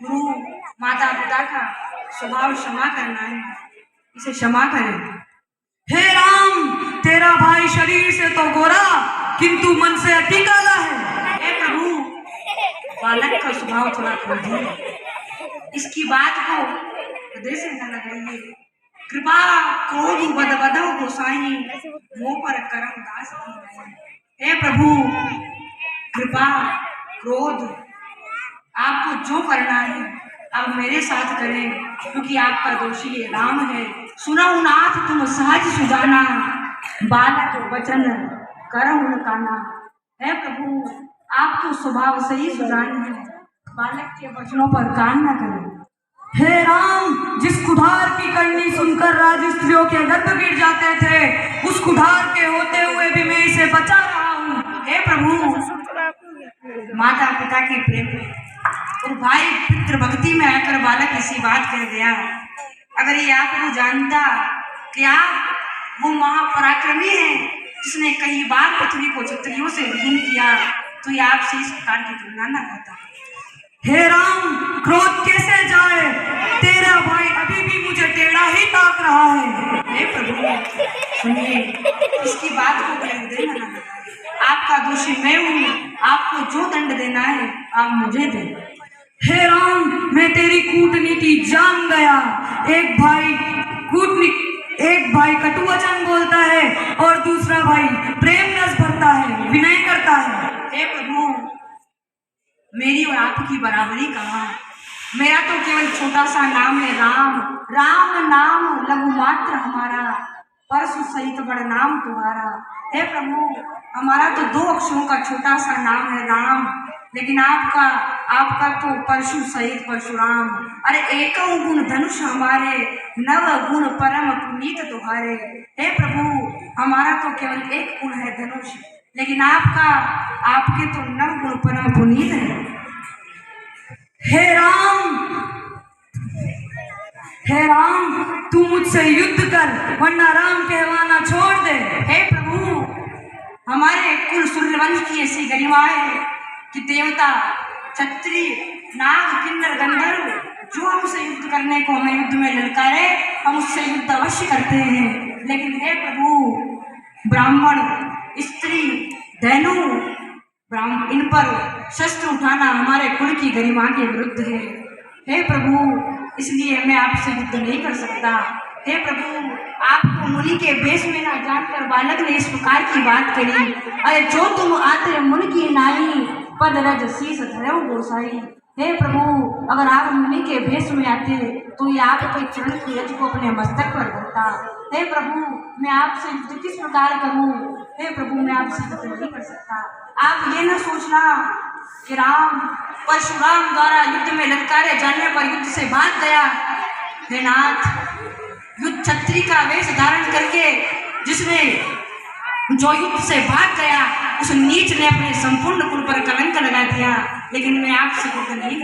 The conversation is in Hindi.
गुरु माता पिता का स्वभाव क्षमा करना है, इसे क्षमा करें। हे राम, तेरा भाई शरीर से तो गोरा किंतु मन से अति काला है। हे प्रभु, बालक का स्वभाव थोड़ा क्रोधी है, इसकी बात को हृदय से न लगाइए। कृपा क्रोध बदबदव गोसाई, मुंह पर करम दास की नहीं। हे प्रभु, कृपा क्रोध आपको जो करना है आप मेरे साथ करें, क्योंकि आपका दोषी ये राम है। सुनऊ नाथ तुम सहज सुजाना, बालक वचन करहु न काना। हे प्रभु, आप तो स्वभाव से ही सुजान है, बालक के वचनों पर कान न करें। हे राम, जिस कुठार की करनी सुनकर राज स्त्रियों के गर्भ गिर जाते थे, उस कुठार के होते हुए भी मैं इसे बचा रहा हूँ। हे प्रभु, माता पिता के प्रेम में और भाई पितृ भक्ति में आकर बालक ऐसी बात कह गया। अगर ये आपको जानता कि आप वो महापराक्रमी है जिसने कई बार पृथ्वी को क्षत्रियों से विहीन किया, तो ये आपसे इस प्रकार की तुलना न करता। हे राम, क्रोध कैसे जाए, तेरा भाई अभी भी मुझे टेढ़ा ही ताक रहा है। हे प्रभु सुनिए, इसकी बात को हृदय में न लगाइए। आपका दोषी मैं हूँ, आपको जो दंड देना है आप मुझे दें। हे राम, मैं तेरी कूटनीति जान गया। एक भाई कटु वचन बोलता है और दूसरा भाई प्रेम रस भरता है, विनय करता है। हे प्रभु, मेरी और आपकी बराबरी कहाँ? मेरा तो केवल छोटा सा नाम है राम, राम नाम लघु मात्र हमारा, परशु सहित बड़ नाम तुम्हारा। हे प्रभु, हमारा तो 2 अक्षरों का छोटा सा नाम है राम, लेकिन आपका तो परशु सहित परशुराम। अरे एकौ गुण धनुष हमारे, नव गुण परम पुनीत तुम्हारे। हे प्रभु, हमारा तो केवल एक गुण है धनुष, लेकिन आपके तो नव गुण परम पुनीत है। हे राम, तू मुझसे युद्ध कर, वरना राम कहवाना छोड़ दे। हे प्रभु, हमारे कुल सूर्यवंश की ऐसी गरिमा है कि देवता, क्षत्रिय, नाग, किन्नर, गंधर्व जो हमसे युद्ध करने को हमें युद्ध में ललकारे, हम उससे युद्ध अवश्य करते हैं। लेकिन हे प्रभु, ब्राह्मण, स्त्री, धनु, इन पर शस्त्र उठाना हमारे कुल की गरिमा के विरुद्ध है। हे प्रभु, इसलिए मैं आपसे युद्ध नहीं कर सकता। हे प्रभु, आपको मुनि के वेश में ना जानकर बालक ने इस प्रकार की बात करी। अरे जो तुम आते मुनि की नाई, पद रज शीस धरऊ गोसाई। हे प्रभु, अगर आप मुनि के भेष में आते तो ये आपके चरण की रज को अपने मस्तक पर धरता। हे प्रभु, मैं आपसे युद्ध किस प्रकार करूं? हे प्रभु, मैं आपसे युद्ध नहीं कर सकता। आप ये न सोचना कि राम परशुराम द्वारा युद्ध में ललकारे जाने पर युद्ध से भाग गया। हे नाथ, युद्ध क्षत्रिय का वेश धारण करके जो युद्ध से भाग गया, उस नीच ने अपने संपूर्ण कुल पर कलंक लगा दिया। लेकिन मैं आपसे युद्ध नहीं